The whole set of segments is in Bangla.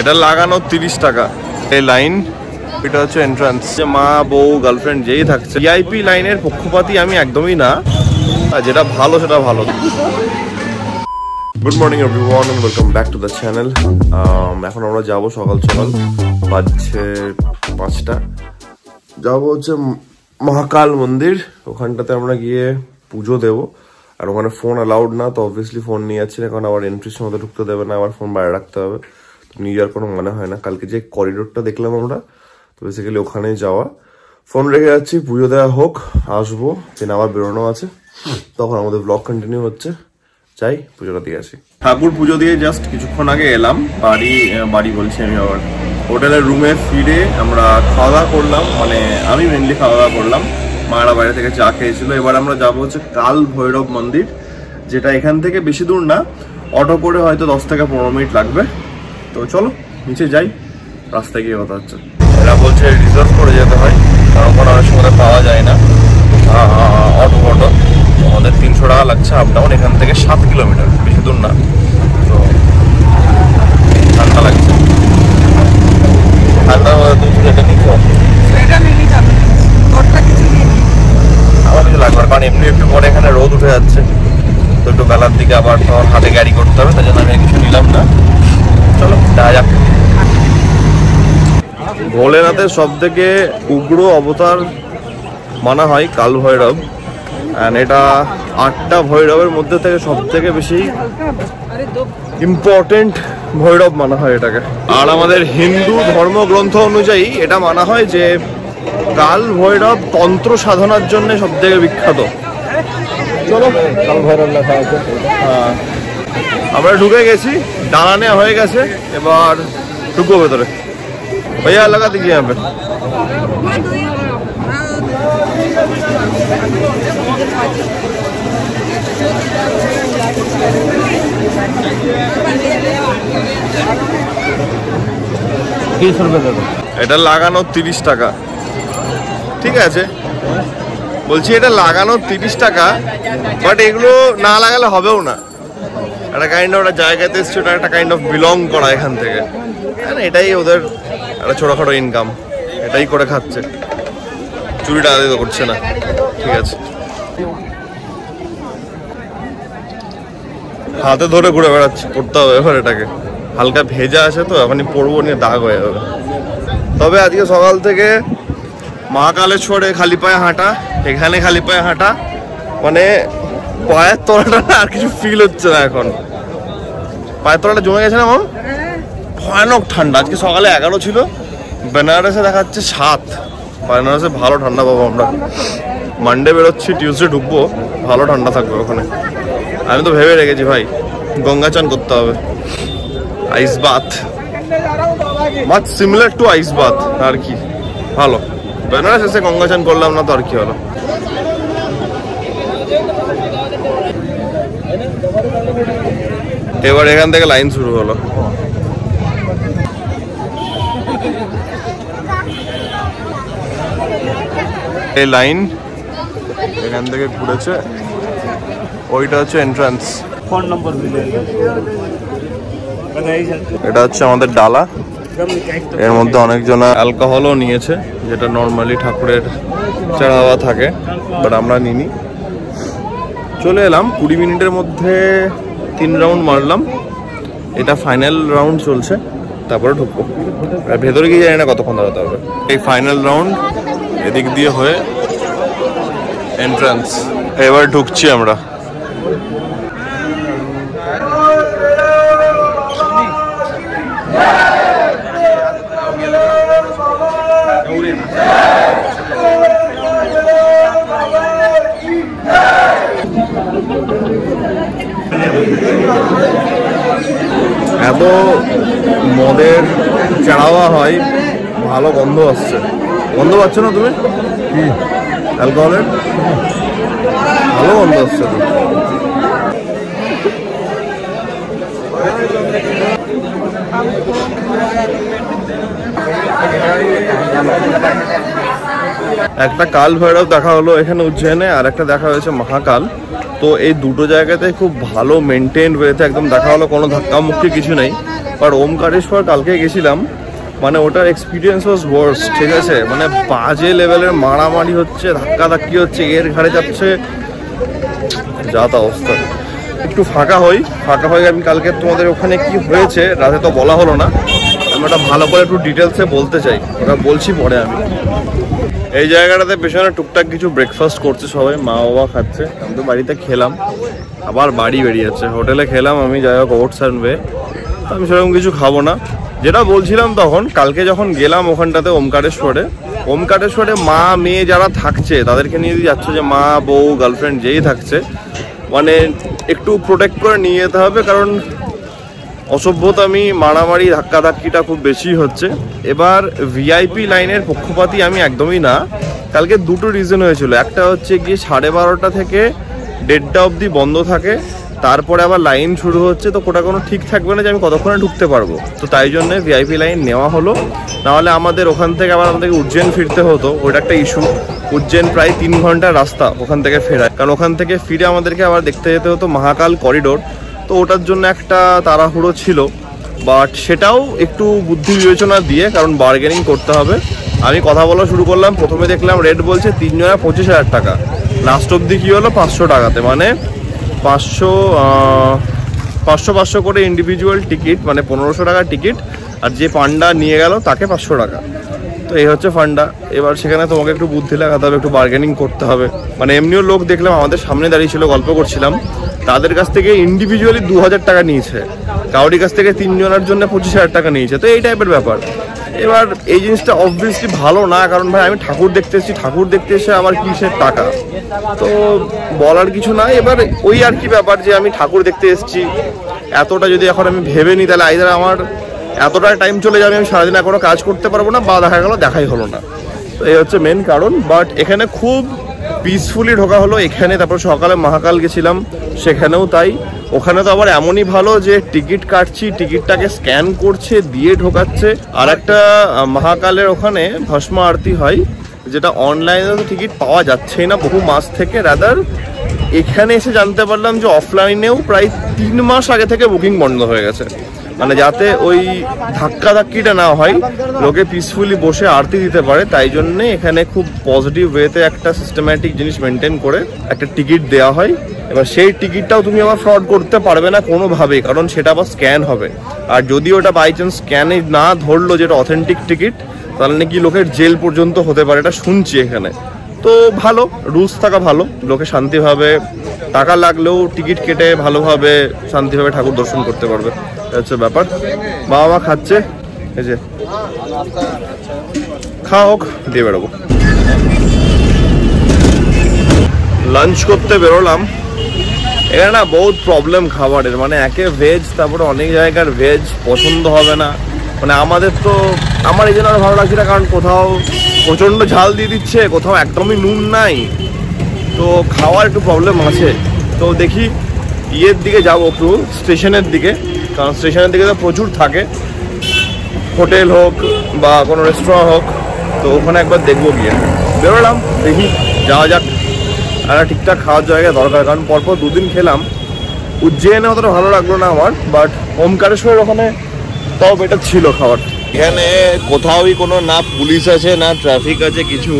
এটা লাগানো 30 টাকা। এই লাইন, এটা হচ্ছে এন্ট্রান্স। মা বউ গার্লফ্রেন্ড যেই থাকছে, ভিআইপি লাইনের পক্ষপাতী আমি একদমই না, যেটা ভালো সেটা ভালো। Good morning everyone and welcome back to the channel. এখন আমরা যাবো সকাল সকাল, বাজছে 5টা। যাবো হচ্ছে মহাকাল মন্দির, ওখানটাতে আমরা গিয়ে পুজো দেবো। আর ওখানে ফোন অ্যালাউড না, তো অবভিয়াসলি ফোন নিয়ে যাচ্ছি না, কারণ আবার এন্ট্রির মধ্যে ঢুকতে দেবে না, আবার ফোন বাইরে রাখতে হবে। নিয়ে যাওয়ার কোনো মনে হয় না। কালকে যে করিডোরটা দেখলাম আমরা, তো বেসিক্যালি ওখানেই যাওয়া। ফোন রেখে যাচ্ছি, পুজো দেওয়া হোক, আসবো, দেন আবার বেরোনো আছে, তখন আমাদের ব্লগ কন্টিনিউ হচ্ছে। যাই পুজোটা দিয়ে আসি। ঠাকুর পুজো দিয়ে জাস্ট কিছুক্ষণ আগে এলাম, বাড়ি বলছি আমি, আবার হোটেলের রুমে ফিরে আমরা খাওয়া দাওয়া করলাম, মানে আমি মেনলি খাওয়া দাওয়া করলাম, মারা বাইরে থেকে চা খেয়েছিল। এবার আমরা যাবো হচ্ছে কাল ভৈরব মন্দির, যেটা এখান থেকে বেশি দূর না, অটো করে হয়তো 10 থেকে 15 মিনিট লাগবে। তো চলো নিচে যাই, রাস্তায় গিয়ে কথা হচ্ছে। এরা বলছে রিজার্ভ করে যেতে হয়, কারণ কোনো অনেক সময় পাওয়া যায় না অটো। আমাদের 300 টাকা লাগছে আপ ডাউন, এখান থেকে 7 কিলোমিটার, বেশি দূর না। তো ঠান্ডা লাগছে, ঠান্ডার মধ্যে তুমি এটা নিচ্ছ, আমার কিছু লাগবে না, কারণ এমনি একটু পরে এখানে রোদ উঠে যাচ্ছে, তো একটু বেলার দিকে আবার তোমার হাতে গাড়ি করতে হবে, তাই জন্য আমি কিছু নিলাম না। চলো দেখা যাক। ভোলেনাথের সব থেকে উগ্র অবতার মানা হয় কাল ভৈরব, অ্যান্ড এটা 8টা ভৈরবের মধ্যে থেকে সব থেকে বেশি ইম্পর্টেন্ট ভৈরব মানা হয় এটাকে। আর আমাদের হিন্দু ধর্মগ্রন্থ অনুযায়ী এটা মানা হয় যে কাল ভৈরব তন্ত্র সাধনার জন্য সব থেকে বিখ্যাত। চলো কাল ভৈরব লেখা আছে। হ্যাঁ, আমরা ঢুকে গেছি, ডানা নেওয়া হয়ে গেছে, এবার ঢুকবো ভেতরে। ভাইয়া লাগা দিকে यहाँ पे এটা লাগানো 30 টাকা। ঠিক আছে, বলছি এটা লাগানো 30 টাকা, বাট এগুলো না লাগালে হবেও না। একটা কাইন্ড অফ একটা জায়গাতে এসছে, ওটা একটা কাইন্ড অফ বিলং করা এখান থেকে, এটাই ওদের একটা ছোটখাটো ইনকাম, এটাই করে খাচ্ছে, চুরিটা আদায় তো করছে না। ঠিক আছে, হাতে ধরে ঘুরে বেড়াচ্ছে, করতে হবে এবার এটাকে। হালকা ভেজা আছে তো, এখনই পরবো, নিয়ে দাগ হয়ে যাবে। তবে আজকে সকাল থেকে মহাকালেশ্বরে খালি পায়ে হাঁটা, এখানে খালি পায়ে হাঁটা, মানে পায়ের তলাটা আর কিছু ফিল হচ্ছে না এখন। পায়ের তলাটা জমে গেছে না, ভয়ানক ঠান্ডা। আজকে সকালে 11 ছিল, বেনারসে দেখাচ্ছে 7। বেনারসে ভালো ঠান্ডা পাবো আমরা। মানডে বেরোচ্ছি, টিউসডে ঢুকবো, ভালো ঠান্ডা থাকবে ওখানে। আমি তো ভেবে রেখেছি ভাই, গঙ্গা চান করতে হবে, আইস বাথ, মাছ সিমিলার টু আইস বাথ আর কি। ভালো, বেনারস এসে গঙ্গা চান করলাম না তো আর কি হলো। এবার এখান থেকে লাইন শুরু হলো। এই লাইন এখান থেকে ঘুরেছে, ওইটা হচ্ছে এন্ট্রান্স। এটা হচ্ছে আমাদের ডালা, এর মধ্যে অনেকজন অ্যালকোহলও নিয়েছে, যেটা নর্মালি ঠাকুরের চড়াওয়া থাকে, বাট আমরা নিইনি। চলে এলাম 20 মিনিটের মধ্যে 3 রাউন্ড মারলাম, এটা ফাইনাল রাউন্ড চলছে, তারপরে ঢুকবো। আর ভেতরে গিয়ে জানি না কতক্ষণ দাঁড়াতে হবে। এই ফাইনাল রাউন্ড এদিক দিয়ে হয়ে এন্ট্রান্স, এবার ঢুকছি আমরা। এত মদের চড়াওয়া হয়, ভালো গন্ধ আসছে। গন্ধ পাচ্ছ না তুমি? অ্যালকোহলের ভালো গন্ধ আসছে তো। একটা কাল ভৈরব দেখা হলো এখানে উজ্জয়নে, আর একটা দেখা হয়েছে মহাকাল। তো এই দুটো জায়গাতে খুব ভালো মেনটেন ওয়েতে একদম দেখা হলো, কোনো ধাক্কামুক্তি কিছু নেই। বাট ওমকারেশ্বর কালকে গেছিলাম, মানে ওটার এক্সপিরিয়েন্স ওয়াজ ওয়ার্স, ঠিক আছে? মানে বাজে লেভেলের মারামারি হচ্ছে, ধাক্কাধাক্কি হচ্ছে, এর ঘাড়ে যাচ্ছে, যা তা অবস্থা। একটু ফাঁকা হয়ে আমি কালকে তোমাদের ওখানে কি হয়েছে রাতে তো বলা হলো না, আমি ওটা ভালো করে একটু ডিটেলসে বলতে চাই, ওটা বলছি পরে। আমি এই জায়গাটাতে পেছনে টুকটাক কিছু ব্রেকফাস্ট করছে সবাই, মা বাবা খাচ্ছে, আমি তো বাড়িতে খেলাম, আবার বাড়ি বেরিয়েছে। হোটেলে খেলাম আমি, যাই হোক ওটস অ্যান্ড ওয়ে, আমি সেরকম কিছু খাবো না। যেটা বলছিলাম তখন, কালকে যখন গেলাম ওখানটাতে ওমকারেশ্বরে মা মেয়ে যারা থাকছে তাদেরকে নিয়ে যাচ্ছে, যে মা বউ গার্লফ্রেন্ড যেই থাকছে, মানে একটু প্রোটেক্ট করে নিয়ে যেতে হবে, কারণ অসভ্যতামি মারামারি ধাক্কাধাক্কিটা খুব বেশি হচ্ছে। এবার ভিআইপি লাইনের পক্ষপাতী আমি একদমই না। কালকে দুটো রিজন হয়েছিল, একটা হচ্ছে গিয়ে 12:30 থেকে 1:30 অবধি বন্ধ থাকে, তারপরে আবার লাইন শুরু হচ্ছে, তো কোটা কোনো ঠিক থাকবে না যে আমি কতক্ষণে ঢুকতে পারবো। তো তাই জন্য ভিআইপি লাইন নেওয়া হলো, নাহলে আমাদের ওখান থেকে আবার আমাদেরকে উজ্জৈন ফিরতে হতো, ওটা একটা ইস্যু। উজ্জৈন প্রায় 3 ঘন্টার রাস্তা ওখান থেকে ফেরায়, কারণ ওখান থেকে ফিরে আমাদেরকে আবার দেখতে যেতে হতো মহাকাল করিডোর, তো ওটার জন্য একটা তাড়াহুড়ো ছিল। বাট সেটাও একটু বুদ্ধি বিবেচনা দিয়ে, কারণ বার্গেনিং করতে হবে। আমি কথা বলা শুরু করলাম, প্রথমে দেখলাম রেট বলছে 3 জনের 25,000 টাকা, লাস্ট অবধি কী হলো 500 টাকাতে, মানে 500 করে ইন্ডিভিজুয়াল টিকিট, মানে 1500 টাকার টিকিট, আর যে ফান্ডা নিয়ে গেল তাকে 500 টাকা। তো এই হচ্ছে ফান্ডা। এবার সেখানে তোমাকে একটু বুদ্ধি লাগাতে হবে, একটু বার্গেনিং করতে হবে। মানে এমনিও লোক দেখলাম আমাদের সামনে দাঁড়িয়ে ছিল, গল্প করছিলাম, তাদের কাছ থেকে ইন্ডিভিজুয়ালি 2000 টাকা নিয়েছে, কাউরির কাছ থেকে 3 জনের জন্য 25,000 টাকা নিয়েছে। তো এই টাইপের ব্যাপার। এবার এই জিনিসটা অবভিয়াসলি ভালো না, কারণ ভাই আমি ঠাকুর দেখতে এসে আবার কিসের টাকা, তো বলার কিছু না। এবার ওই আর কি ব্যাপার, যে আমি ঠাকুর দেখতে এসেছি, এতটা যদি এখন আমি ভেবে নিই, তাহলে আইদার আমার এতটা টাইম চলে যাবে, আমি সারাদিন কোনো কাজ করতে পারবো না, বা দেখা গেল দেখাই হলো না। তো এই হচ্ছে মেন কারণ। বাট এখানে খুব পিসফুলি ঢোকা হলো এখানে। তারপর সকালে মহাকাল গেছিলাম, সেখানেও তাই। ওখানে তো আবার এমনই ভালো যে টিকিট কাটছি, টিকিটটাকে স্ক্যান করছে, দিয়ে ঢোকাচ্ছে। আর একটা মহাকালের ওখানে ভস্ম আরতি হয়, যেটা অনলাইনে তো টিকিট পাওয়া যাচ্ছেই না বহু মাস থেকে, রাদার এখানে এসে জানতে পারলাম যে অফলাইনেও প্রায় 3 মাস আগে থেকে বুকিং বন্ধ হয়ে গেছে। মানে যাতে ওই ধাক্কাধাক্কিটা না হয়, লোকে পিসফুলি বসে আরতি দিতে পারে, তাই জন্যে এখানে খুব পজিটিভ ওয়েতে একটা সিস্টেম্যাটিক জিনিস মেনটেন করে একটা টিকিট দেওয়া হয়। এবার সেই টিকিটটাও তুমি আবার ফ্রড করতে পারবে না কোনোভাবেই, কারণ সেটা আবার স্ক্যান হবে। আর যদি ওটা বাই চান্স স্ক্যানে না ধরলো যেটা অথেন্টিক টিকিট, তাহলে নাকি লোকের জেল পর্যন্ত হতে পারে, এটা শুনছি এখানে। তো ভালো, রুলস থাকা ভালো, লোকে শান্তিভাবে টাকা লাগলেও টিকিট কেটে ভালোভাবে শান্তিভাবে ঠাকুর দর্শন করতে পারবে, হচ্ছে ব্যাপার। বাবা মা খাচ্ছে, এই যে খাওয়া হোক, দিয়ে বেরোবো। লাঞ্চ করতে বেরোলাম। এখানে না বহুত প্রবলেম খাবারের, মানে একে ভেজ, তারপরে অনেক জায়গার ভেজ পছন্দ হবে না। মানে আমাদের তো, আমার এই জন্য আর ভালো লাগছে না, কারণ কোথাও প্রচণ্ড ঝাল দিয়ে দিচ্ছে, কোথাও একদমই নুন নাই, তো খাওয়ার একটু প্রবলেম আছে। তো দেখি ইয়ের দিকে যাবো, একটু স্টেশনের দিকে, কারণ স্টেশনের দিকে তো প্রচুর থাকে, হোটেল হোক বা কোনো রেস্টুরেন্ট হোক, তো ওখানে একবার দেখবো গিয়ে। বেরোলাম, দেখি যাওয়া যাক। আর ঠিকঠাক খাওয়ার জায়গা দরকার, কারণ পরপর 2 দিন খেলাম। উজ্জয়নে অতটা ভালো লাগলো না আমার, বাট ওমকারেশ্বরের ওখানে তাও বেটার ছিল খাবার। এখানে কোথাওই কোনো না পুলিশ আছে না ট্রাফিক আছে কিছু,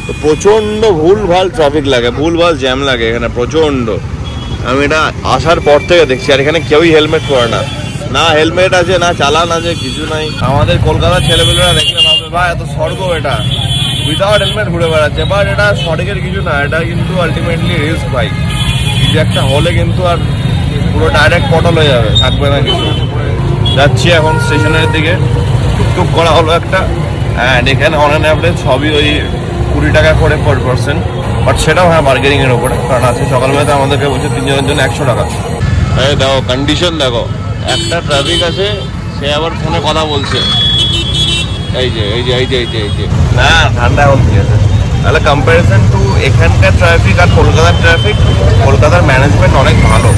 তো প্রচণ্ড ভুলভাল ট্রাফিক লাগে, ভুলভাল জ্যাম লাগে এখানে প্রচণ্ড। আমি এটা আসার পর থেকে দেখছি, আর এখানে কেউই হেলমেট পরে না, না হেলমেট আছে না চালান আছে, কিছু নাই। আমাদের কলকাতার ছেলেমেয়েরা দেখলে ভাবে ভাই এত স্বর্গ, এটা উইদাউট হেলমেট ঘুরে বেড়াচ্ছে। বাট এটা স্বর্গের কিছু না, এটা কিন্তু আলটিমেটলি রিস্ক ভাই। কিছু একটা হলে কিন্তু আর পুরো ডাইরেক্ট পটল হয়ে যাবে, থাকবে না কিছু। যাচ্ছি এখন স্টেশনের দিকে, টুকটুক করা হলো একটা, অ্যান্ড এখানে অন অ্যান অ্যাভারেজ সবই ওই 20 টাকা করে পার পার্সন। বাট সেটাও হ্যাঁ বার্গেনিংয়ের ওপরে, কারণ আজকে সকালবেলাতে আমাদেরকে বলছে 3 জনের জন্য 100 টাকা। এই দেখো কন্ডিশন দেখো, একটা ট্রাফিক আছে, সে আবার ফোনে কথা বলছে, এই যে এই যে এই যে এই যে এই যে না ঠান্ডা এখন কি আছে। তাহলে কম্প্যারিজন টু এখানকার ট্রাফিক আর কলকাতার ট্রাফিক, কলকাতার ম্যানেজমেন্ট অনেক ভালো,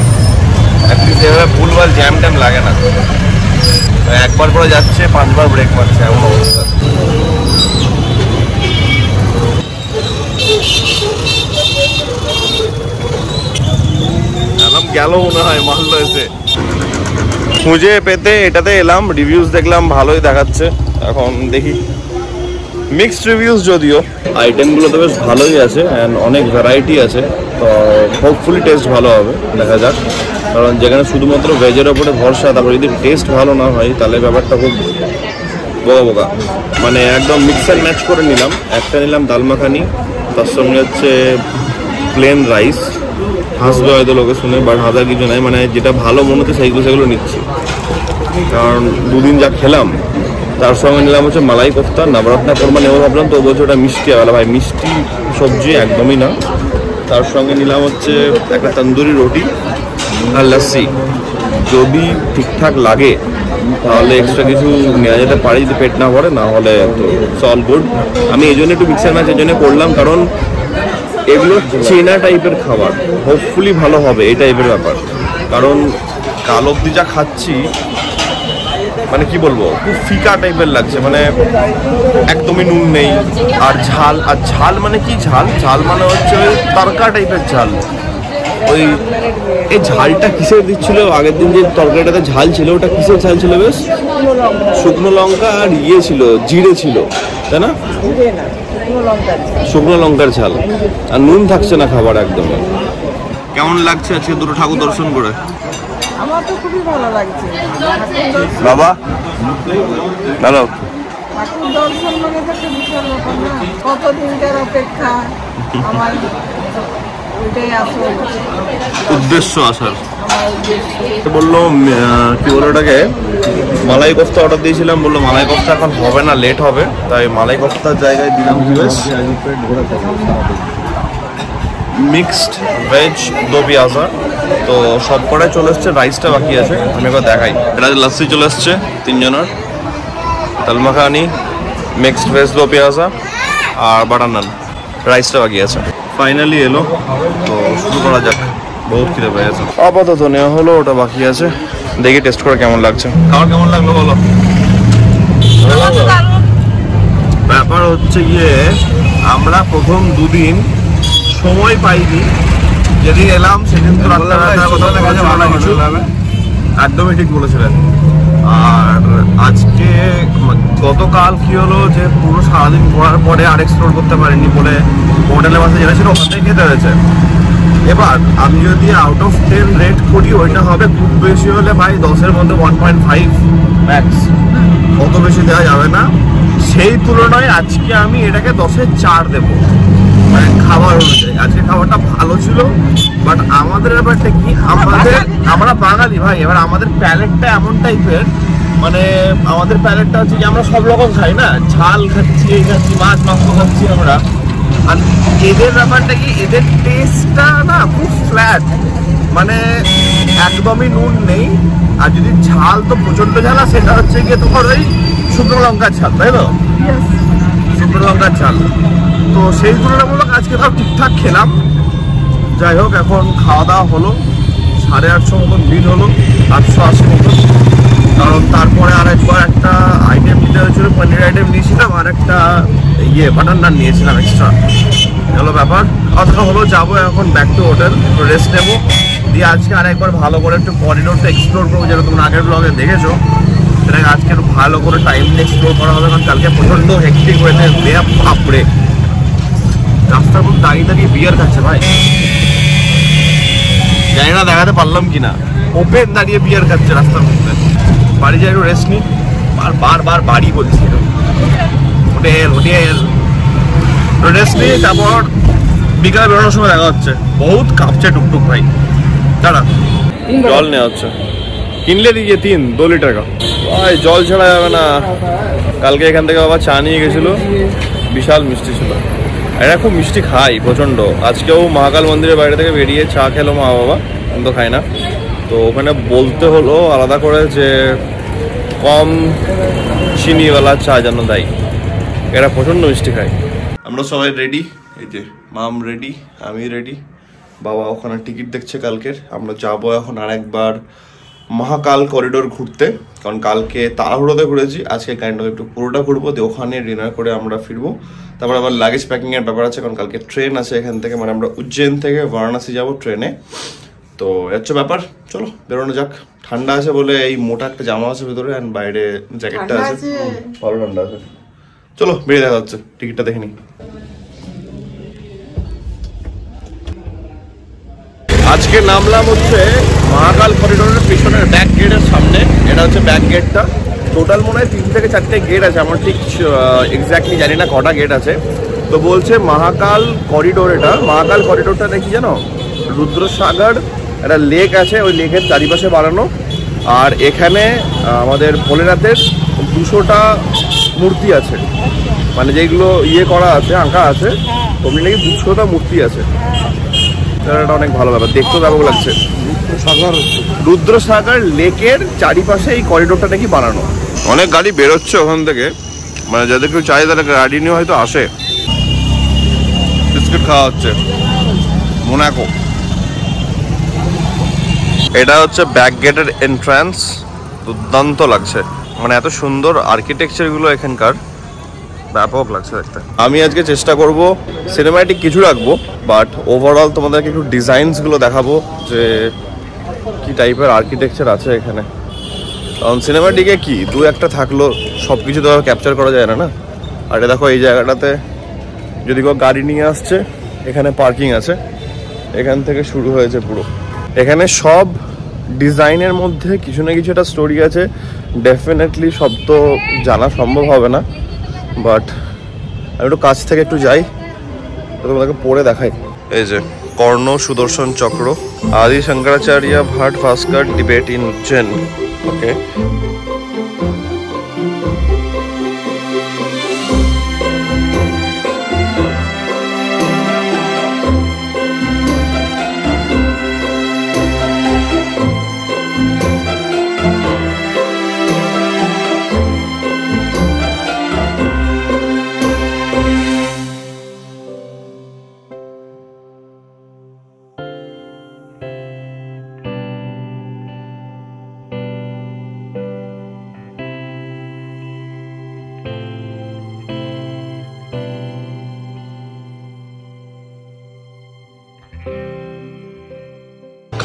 অ্যাটলিস্ট এভাবে ভুলভাল জ্যাম ট্যাম লাগে না। একবার করে যাচ্ছে, 5 বার ব্রেক মারছে, এমন অবস্থা। গেল মনে হয়, মারলো এসে। খুঁজে পেতে এটাতে এলাম, রিভিউজ দেখলাম ভালোই দেখাচ্ছে। এখন দেখি, মিক্সড রিভিউজ যদিও। আইটেমগুলো তো বেশ ভালোই আছে অ্যান্ড অনেক ভ্যারাইটি আছে, তো হোপফুলি টেস্ট ভালো হবে, দেখা যাক। কারণ যেখানে শুধুমাত্র ভেজের ওপরে ভরসা, তারপর যদি টেস্ট ভালো না হয় তাহলে ব্যাপারটা খুব বোকা বোকা। মানে একদম মিক্স অ্যান্ড ম্যাচ করে নিলাম। একটা নিলাম ডাল মাখানি, তার সঙ্গে হচ্ছে প্লেন রাইস। হাসবে হয়তো লোকে শুনে, বাট হাজার কিছু নাই, মানে যেটা ভালো মনে হচ্ছে সেগুলো নিচ্ছি। কারণ দুদিন যা খেলাম, তার সঙ্গে নিলাম হচ্ছে মালাই কোফতা। নবরত্না কোরমা নেবো ভাবলাম, তো বলছে ওটা মিষ্টি আলা, ভাই মিষ্টি সবজি একদমই না। তার সঙ্গে নিলাম হচ্ছে একটা তন্দুরি রুটি আর লস্যি। যদি ঠিকঠাক লাগে তাহলে এক্সট্রা কিছু নেওয়া যেতে পারে যদি পেট না ভরে, না হলে তো অল গুড। আমি এই জন্য একটু মিক্সার ম্যাচ এই জন্য করলাম, কারণ এগুলো চেনা টাইপের খাবার, হোপফুলি ভালো হবে এই টাইপের ব্যাপার। কারণ কাল অব্দি যা খাচ্ছি, মানে কি বলবো, খুব ফিকা টাইপের লাগছে, মানে একদমই নুন নেই। আর ঝাল মানে কি ঝাল মানে হচ্ছে ওই তরকা টাইপের ঝাল। ওই এই ঝালটা কিসের দিচ্ছিল আগের দিন যে তরকারিটাতে ঝাল ছিল, ওটা কিসের ঝাল ছিল? বেশ শুকনো লঙ্কা আর ইয়ে ছিল, জিরে ছিল, তাই না? শুকনো লঙ্কার ঝাল, আর নুন থাকছে না খাবার একদম। কেমন লাগছে আজকে দুটো ঠাকুর দর্শন করে? আমার তো খুবই ভালো লাগছে বাবা। হ্যালো। ঠাকুর দর্শন মানে তো একটা বিশাল ব্যাপার না, কতদিনকার অপেক্ষা। আমার ওইটাই আসল উদ্দেশ্য আসার। বললো কি বলো ওটাকে, মালাই কোফতা অর্ডার দিয়েছিলাম, বললো মালাই কোফতা এখন হবে না, লেট হবে, তাই মালাই কোফতার জায়গায় দিলাম মিক্সড ভেজ দো পিয়াজা। তো সব কটাই চলে এসছে, রাইসটা বাকি আছে, আমি একবার দেখাই। এটা লস্যি চলে এসছে 3 জনের, দাল মাখানি, মিক্সড ভেজ দো পিয়াজা আর বাটার নান। রাইসটা বাকি আছে, ফাইনালি এলো। তো শুরু করা যাক, বহুত খিদে পেয়ে গেছে। আপাতত নেওয়া হলো, ওটা বাকি আছে, দেখি টেস্ট করে কেমন লাগছে। খাবার কেমন লাগলো বলো? ব্যাপার হচ্ছে গিয়ে আমরা প্রথম দুদিন সময় পাইনি, যেদিন এলাম সেদিন তো একদমই ঠিক বলেছিলেন। আর আজকে গতকাল কি হলো যে পুরো সারাদিন ঘোরার পরে আর এক্সপ্লোর করতে পারিনি বলে হোটেলের মাঝে যেটা ছিল ওখান থেকে খেতে হয়েছে। এবার আমি যদি আউট অফ 10 রেট করি, ওইটা হবে খুব বেশি হলে ভাই 10-এর মধ্যে 1.5 ম্যাক্স, অত বেশি দেওয়া যাবে না। সেই তুলনায় আজকে আমি এটাকে 10-এ 4 দেবো, মানে খাবার অনুযায়ী। আজকে খাবারটা ভালো ছিল, বাট আমাদের ব্যাপারটা কি, আমরা বাঙালি ভাই, এবার আমাদের প্যালেটটা এমন টাইপের, মানে আমাদের প্যালেটটা হচ্ছে কি আমরা সব রকম খাই না, ঝাল খাচ্ছি, এই খাচ্ছি, মাছ মাংস খাচ্ছি আমরা। আর এদের ব্যাপারটা কি, এদের টেস্টটা না খুব ফ্ল্যাট, মানে একদমই নুন নেই। আর যদি ঝাল তো প্রচন্ড ঝাল, আর সেটা হচ্ছে গিয়ে তোমার ওই শুকনো লঙ্কার ঝাল, তাই তো? শুকনো লঙ্কার ঝাল। তো সেই তুলনামূলক আজকে সব ঠিকঠাক খেলাম। যাই হোক, এখন খাওয়া দাওয়া হলো, 850 মতন বিল হলো, 880 মতন। কারণ তারপরে আর একবার একটা আইটেম নিতে হয়েছিল, পনির আইটেম নিয়েছিলাম, আর একটা বাটার নান নিয়েছিলাম এক্সট্রা। হলো ব্যাপার। কথা হলো যাবো এখন ব্যাক টু হোটেল, রেস্ট নেবো, দিয়ে আজকে আর একবার ভালো করে একটু করিডোরটা এক্সপ্লোর করবো, যেটা তোমরা আগের ব্লগে দেখেছো। সেটাকে আজকে একটু ভালো করে টাইম নিয়ে এক্সপ্লোর করা হবে, কারণ কালকে প্রচণ্ড হেক্টিক হয়েছে। বাপরে, রাস্তার মধ্যে দাঁড়িয়ে দাঁড়িয়ে বিয়ার খাচ্ছে ভাই, জানি না দেখাতে পারলাম কিনা, ওপেন দাঁড়িয়ে বিয়ার খাচ্ছে রাস্তার মধ্যে। বাড়ি যাই একটু রেস্ট নিই, বারবার বাড়ি বলছি, হোটেল রেস্ট নিই, তারপর বিকালে বেরোনোর সময় দেখা হচ্ছে। বহুত কাঁপছে টুকটুক ভাই, দাঁড়া জল নেওয়া হচ্ছে, কিনলে দিয়ে 2 লিটার ভাই, জল ছাড়া যাবে না। কালকে এখান থেকে বাবা চা নিয়ে গেছিলো, বিশাল মিষ্টি ছিল, এরা খুব মিষ্টি খাই প্রচণ্ড। আজকেও মহাকাল মন্দিরের বাইরে থেকে বেরিয়ে চা খেলো মা বাবা, আমি তো খাই না। তো ওখানে বলতে হলো আলাদা করে যে কম চিনিওয়ালা চা যেন দেয়, এরা প্রচণ্ড মিষ্টি খায়। আমরা সবাই রেডি, এই যে মাম রেডি, আমি রেডি, বাবা ওখানে টিকিট দেখছে কালকের। আমরা যাবো এখন আরেকবার মহাকাল করিডোর ঘুরতে, কারণ কালকে তাড়াহুড়োতে ঘুরেছি, আজকে কাইন্ড অফ একটু পুরোটা ঘুরবো, দিয়ে ওখানে ডিনার করে আমরা ফিরবো। তারপর আবার লাগেজ প্যাকিংয়ের ব্যাপার আছে, কারণ কালকে ট্রেন আছে এখান থেকে, মানে আমরা উজ্জৈন থেকে বারাণসী যাবো ট্রেনে। তো হচ্ছে ব্যাপার, চলো বেরোনো যাক। ঠান্ডা আছে বলে এই মোটা একটা জামা আছে ভেতরে, আর বাইরে জ্যাকেটটা আছে, ভালো ঠান্ডা আছে। চলো বেরিয়ে দেখা যাচ্ছে, টিকিটটা দেখে নিই। আজকে নামলাম হচ্ছে মহাকাল করিডোরের পিছনের ব্যাক গেটের সামনে। এটা হচ্ছে ব্যাক গেটটা। টোটাল মনে হয় 3 থেকে 4টে গেট আছে, আমার ঠিক এক্স্যাক্টলি জানি না কটা গেট আছে। তো বলছে মহাকাল করিডোর, এটা মহাকাল করিডোরটা দেখি জানো, রুদ্রসাগর একটা লেক আছে, ওই লেকের চারিপাশে বানানো। আর এখানে আমাদের ভোলেনাথের 200টা মূর্তি আছে, মানে যেগুলো ইয়ে করা আছে, আঁকা আছে, ওমনি নাকি 200টা মূর্তি আছে। এটা অনেক ভালো ব্যাপার, দেখতেও ব্যাপক লাগছে। রুদ্রসাগর লেকের চারিপাশে এই করিডোরটা নাকি বানানো। অনেক গাড়ি বেরোচ্ছে ওখান থেকে, মানে যাদের কেউ চাই তারা গাড়ি নিয়ে হয়তো আসে। বিস্কুট খাওয়া হচ্ছে মোনাকো। এটা হচ্ছে ব্যাক গেটের এন্ট্রান্স। দুর্দান্ত লাগছে, মানে এত সুন্দর আর্কিটেকচার গুলো এখানকার, ব্যাপক লাগছে দেখতে। আমি আজকে চেষ্টা করব সিনেম্যাটিক কিছু রাখবো, বাট ওভারঅল তোমাদেরকে একটু ডিজাইনস গুলো দেখাবো যে কি টাইপের আর্কিটেকচার আছে এখানে। কারণ সিনেম্যাটিকে কি 2-1টা থাকলো, সব কিছু তো ক্যাপচার করা যায় না। আর দেখো এই জায়গাটাতে যদি কেউ গাড়ি নিয়ে আসছে, এখানে পার্কিং আছে, এখান থেকে শুরু হয়েছে পুরো। এখানে সব ডিজাইনের মধ্যে কিছু না কিছু একটা স্টোরি আছে। ডেফিনেটলি সব তো জানা সম্ভব হবে না, বাট আমি একটু কাছ থেকে একটু যাই, তোমাদেরকে পড়ে দেখাই। এই যে কর্ণ সুদর্শন চক্র, আদি শঙ্করাচার্য ভাট ভাস্কর ডিবেট ইন উজ্জৈন। ওকে,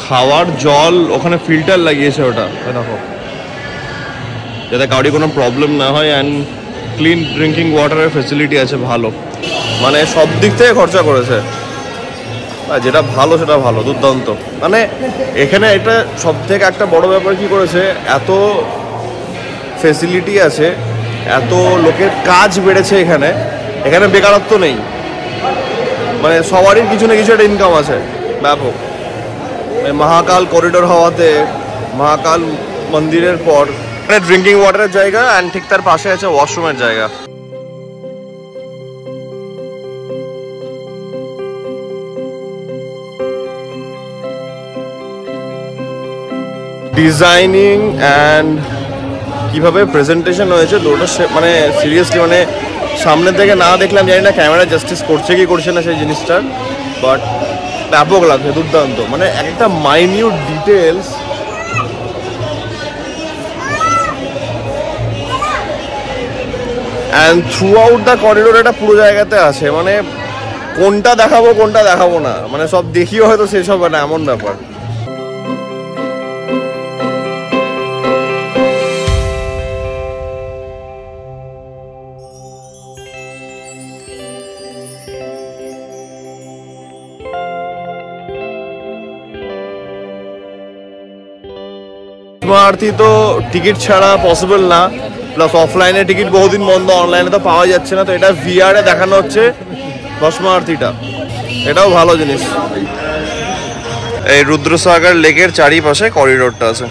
খাওয়ার জল ওখানে ফিল্টার লাগিয়েছে, ওটা দেখো, যাতে কাউরি কোনো প্রবলেম না হয়। অ্যান্ড ক্লিন ড্রিঙ্কিং ওয়াটারের ফেসিলিটি আছে ভালো, মানে সব দিক থেকে খরচা করেছে। যেটা ভালো সেটা ভালো, দুর্দান্ত। মানে এখানে এটা সব থেকে একটা বড় ব্যাপার কি করেছে, এত ফেসিলিটি আছে, এত লোকের কাজ বেড়েছে এখানে। এখানে বেকারত্ব নেই, মানে সবারই কিছু না কিছু একটা ইনকাম আছে ব্যাপক। মহাকাল করিডোর হওয়াতে, মহাকাল মন্দিরের পর ড্রিঙ্কিং ওয়াটারের জায়গা, অ্যান্ড ঠিক তার পাশে আছে ওয়াশরুমের জায়গা। ডিজাইনিং অ্যান্ড কিভাবে প্রেজেন্টেশন হয়েছে দুটো, মানে সিরিয়াসলি, মানে সামনে থেকে না দেখলাম জানি না ক্যামেরা জাস্টিস করছে কি করছে না সেই জিনিসটার, বাট ব্যাপক লাগছে, দুর্দান্ত। মানে একটা minute details, and through out the corridor এটা পুরো জায়গাতে আছে। মানে কোনটা দেখাবো কোনটা দেখাবো না, মানে সব দেখিও হয়তো শেষ হবে না, এমন ব্যাপার। আরতি তো টিকিট ছাড়া পসিবল না, প্লাস অফলাইনে টিকিট বহুদিন বন্ধ, অনলাইনে তো পাওয়া যাচ্ছে না। তো এটা ভিআর এ দেখানো হচ্ছে ভস্ম আরতিটা, এটাও ভালো জিনিস। এই রুদ্রসাগর লেকের চারিপাশে করিডোরটা আছে।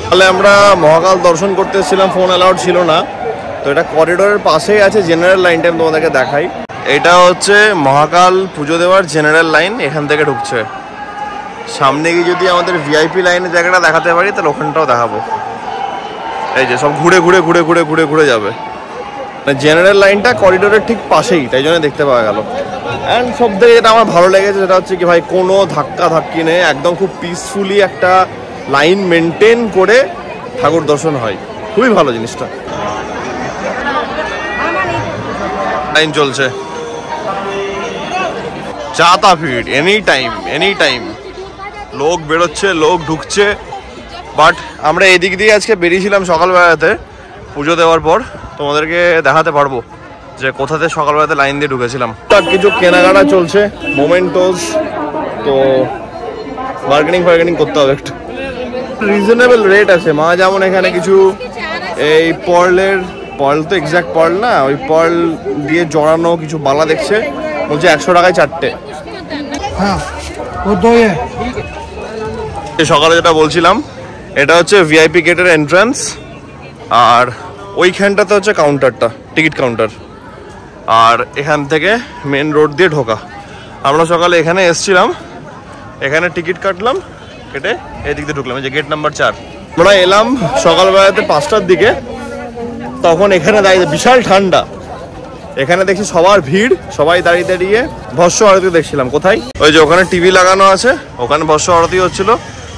তাহলে আমরা মহাকাল দর্শন করতে এসেছিলাম, ফোন অ্যালাউড ছিল না। তো এটা করিডোরের পাশেই আছে জেনারেল লাইনটা, আমি তোমাদেরকে দেখাই। এটা হচ্ছে মহাকাল পুজো দেওয়ার জেনারেল লাইন, এখান থেকে ঢুকছে। সামনে গিয়ে যদি আমাদের ভিআইপি লাইনের জায়গাটা দেখাতে পারি তাহলে ওখানটাও দেখাবো। এই যে সব ঘুরে ঘুরে ঘুরে ঘুরে ঘুরে ঘুরে যাবে। জেনারেল লাইনটা করিডোরের ঠিক পাশেই, তাই জন্য দেখতে পাওয়া গেল। অ্যান্ড সব থেকে যেটা আমার ভালো লেগেছে সেটা হচ্ছে কি ভাই, কোনো ধাক্কা ধাক্কি নেই, একদম খুব পিসফুলি একটা লাইন মেনটেন করে ঠাকুর দর্শন হয়, খুবই ভালো জিনিসটা। লাইন চলছে। চাতা ভিড়, এনি টাইম লোক বেরোচ্ছে, লোক ঢুকছে। বাট আমরা এদিক দিয়ে আজকে বেরিয়েছিলাম সকালবেলাতে পুজো দেওয়ার পর, তোমাদেরকে দেখাতে পারবো যে কোথাতে সকালবেলাতে লাইন দিয়ে ঢুকেছিলাম। তার কিছু কেনাকাটা চলছে, মোমেন্টোস, তো বার্গেনিং করতে হবে একটু। রিজনেবল রেট আছে। মা যেমন এখানে কিছু এই পার্ল তো এক্স্যাক্ট পার্ল না, ওই পার্ল দিয়ে জড়ানো কিছু বালা দেখছে, বলছে 100 টাকায় 4টে। হ্যাঁ সকালে যেটা বলছিলাম, এটা হচ্ছে ভিআইপি গেটের এন্ট্রান্স, আর ওইখানটাতে হচ্ছে কাউন্টারটা, টিকিট কাউন্টার, আর এখান থেকে মেন রোড দিয়ে ঢোকা। আমরা সকালে এখানে এসছিলাম, এখানে টিকিট কাটলাম, কেটে এদিক দিয়ে ঢুকলাম, এই যে গেট নাম্বার 4। আমরা এলাম সকালবেলাতে 5টার দিকে, তখন এখানে দাঁড়িয়ে বিশাল ঠান্ডা, এখানে দেখছি সবার ভিড়, সবাই দাঁড়িয়ে দাঁড়িয়ে ভস্য আরতি দেখছিলাম। কোথায়? ওই যে ওখানে টিভি লাগানো আছে, ওখানে ভস্য আরতি হচ্ছিল,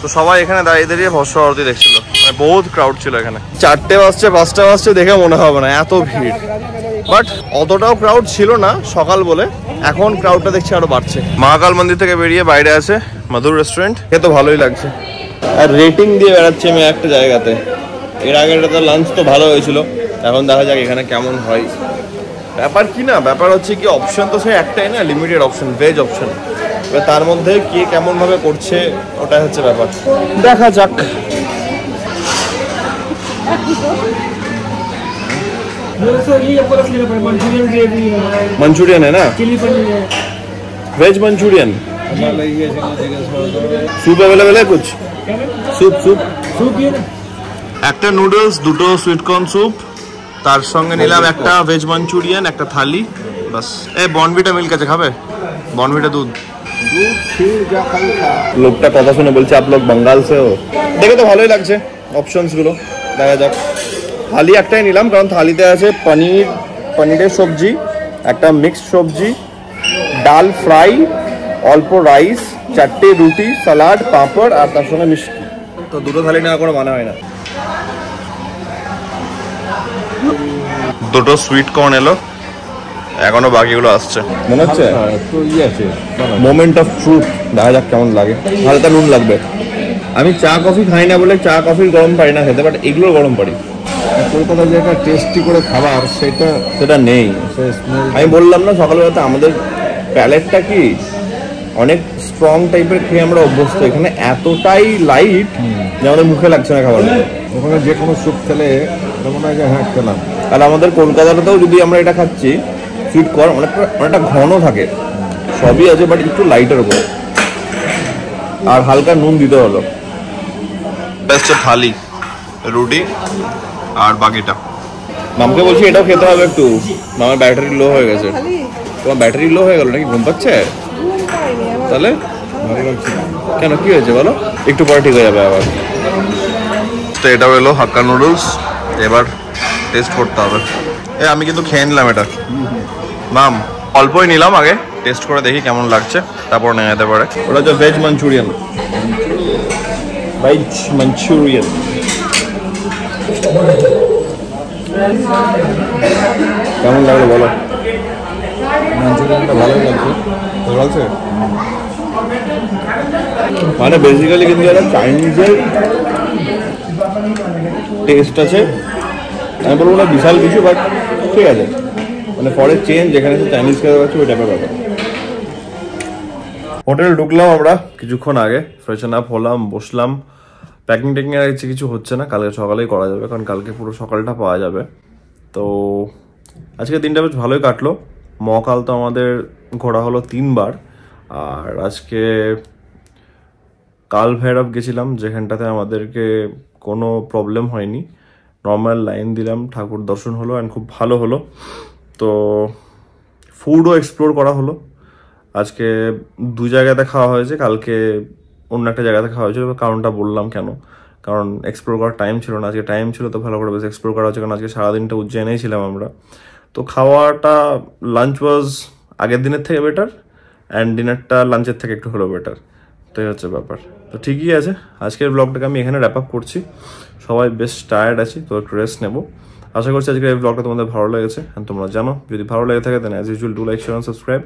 তো সবাই এখানে দাঁড়িয়ে দাঁড়িয়ে ভস্য আরতি দেখছিল। মানে বহুত ক্রাউড ছিল এখানে। 4টে বাজছে 5টা বাজছে দেখে মনে হবে না এত ভিড়, বাট অতটাও ক্রাউড ছিল না সকাল বলে। এখন ক্রাউডটা দেখছি আরো বাড়ছে। মহাকাল মন্দির থেকে বেরিয়ে বাইরে আছে মধুর রেস্টুরেন্ট, এ তো ভালোই লাগছে। আর রেটিং দিয়ে বেড়াচ্ছি আমি একটা জায়গাতে। এর আগেরটা লাঞ্চ তো ভালো হয়েছিল, এখন দেখা যাক এখানে কেমন হয়। ব্যাপার কি না, ব্যাপার হচ্ছে কি অপশন তো সেই একটাই না, লিমিটেড অপশন, ভেজ অপশন। এবার তার মধ্যে কে কেমন ভাবে করছে ওটাই হচ্ছে ব্যাপার, দেখা যাক। मंचूरियन है ना, चिली पनीर है, वेज मंचूरियन, सूप अवेलेबल है कुछ? सूप একটা নুডলস, দুটো সুইট কর্ন স্যুপ, তার সঙ্গে নিলাম একটা ভেজ মাঞ্চুরিয়ান, একটা থালি, বাস। বনভিটা মিল্ক আছে, খাবে? বনভিটা দুধ। লোকটা কথা শুনে বলছে আপ লোক বাঙ্গাল সে হো। দেখে তো ভালোই লাগছে অপশনস গুলো, দেখা যাক। থালি একটাই নিলাম, কারণ থালিতে আছে পনিরের সবজি, একটা মিক্সড সবজি, ডাল ফ্রাই, অল্প রাইস, 4টে রুটি, সালাড, পাঁপড়, আর তার সঙ্গে মিষ্টি। তো দুটো থালি নেওয়া কোনো মানে হয় না। দুটো সুইট কর্ন এলো, এখনো বাকিগুলো আসছে মনে হচ্ছে। মোমেন্ট অফ ট্রুথ, দেখা যাক কেমন লাগে। হালকা নুন লাগবে। আমি চা কফি খাই না বলে চা কফির গরম পারি না খেতে, বাট এগুলোর গরম পারি। কলকাতার যে একটা টেস্টি করে খাবার, সেটা নেই। আমি বললাম না সকালবেলাতে আমাদের প্যালেটটা কি অনেক স্ট্রং টাইপের খেয়ে আমরা অভ্যস্ত, এখানে এতটাই লাইট যে আমাদের মুখে লাগছে না খাবার। ওখানে যে কোনো স্যুপ খেলে মনে হয় যে হ্যাঁ খেলাম। আর আমাদের কলকাতাতেও যদি আমরা এটা খাচ্ছি, সুইট কর্ন অনেকটা ঘন থাকে, সবই আছে বাট একটু লাইটের উপর, আর হালকা নুন দিতে হলো। বেস্ট থালি, রুটি আর বাকিটা। মামকে বলছি এটাও খেতে হবে একটু, মামার ব্যাটারি লো হয়ে গেছে। তোমার ব্যাটারি লো হয়ে গেল নাকি? ঘুম পাচ্ছে তাহলে? কেন, কি হয়েছে বলো? একটু পরে ঠিক হয়ে যাবে আবার। তো এটা হলো হাক্কা নুডলস, এবার টেস্ট করতে হবে। আমি কিন্তু খেয়ে নিলাম এটা, মাম অল্পই নিলাম, আগে টেস্ট করে দেখি কেমন লাগছে, তারপর নেওয়া যেতে পারে। ওটা হচ্ছে ভেজ মাঞ্চুরিয়ান, কেমন লাগলো বলো? মাঞ্চুরিয়ানটা ভালোই লাগছে, ভালো লাগছে। মানে বেসিক্যালি কিন্তু একটা চাইনিজের টেস্ট আছে, আমি বলবো না বিশাল কিছু, বাট ঠিক আছে। মানে পরে চেঞ্জ, যেখানে চাইনিজ খেতে পাচ্ছি ওই টাইপের ব্যাপার। হোটেল ঢুকলাম আমরা কিছুক্ষণ আগে, ফ্রেশন আপ হলাম, বসলাম। প্যাকিং ট্যাকিং আর কিছু হচ্ছে না, কালকে সকালেই করা যাবে, কারণ কালকে পুরো সকালটা পাওয়া যাবে। তো আজকে দিনটা বেশ ভালোই কাটলো। মহাকাল তো আমাদের ঘোরা হলো 3বার, আর আজকে কাল ভৈরব গেছিলাম, যেখানটাতে আমাদেরকে কোনো প্রবলেম হয়নি, নর্মাল লাইন দিলাম, ঠাকুর দর্শন হলো অ্যান্ড খুব ভালো হলো। তো ফুডও এক্সপ্লোর করা হলো। আজকে 2 জায়গাতে খাওয়া হয়েছে, কালকে অন্য একটা জায়গাতে খাওয়া হয়েছিল। কারণটা বললাম কেন, কারণ এক্সপ্লোর করার টাইম ছিল না। আজকে টাইম ছিল তো ভালো করে বেশ এক্সপ্লোর করা হচ্ছে, কারণ আজকে সারাদিনটা উজ্জয়নেই ছিলাম আমরা। তো খাওয়াটা, লাঞ্চ ওয়াজ আগের দিনের থেকে বেটার, অ্যান্ড ডিনারটা লাঞ্চের থেকে একটু হলেও বেটার। তো এই হচ্ছে ব্যাপার। তো ঠিকই আছে, আজকের ব্লগটাকে আমি এখানে র্যাপ আপ করছি। সবাই বেশ টায়ার্ড আছি, তো একটু রেস্ট নেবো। আশা করছি আজকের এই ব্লগটা তোমাদের ভালো লেগেছে, অ্যান্ড তোমরা জানো যদি ভালো লেগে থাকে then as usual do like, share, subscribe,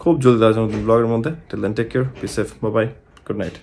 খুব জলদি দেখা যাচ্ছে নতুন ব্লগের মধ্যে। Till then take care, be safe, bye bye, good night.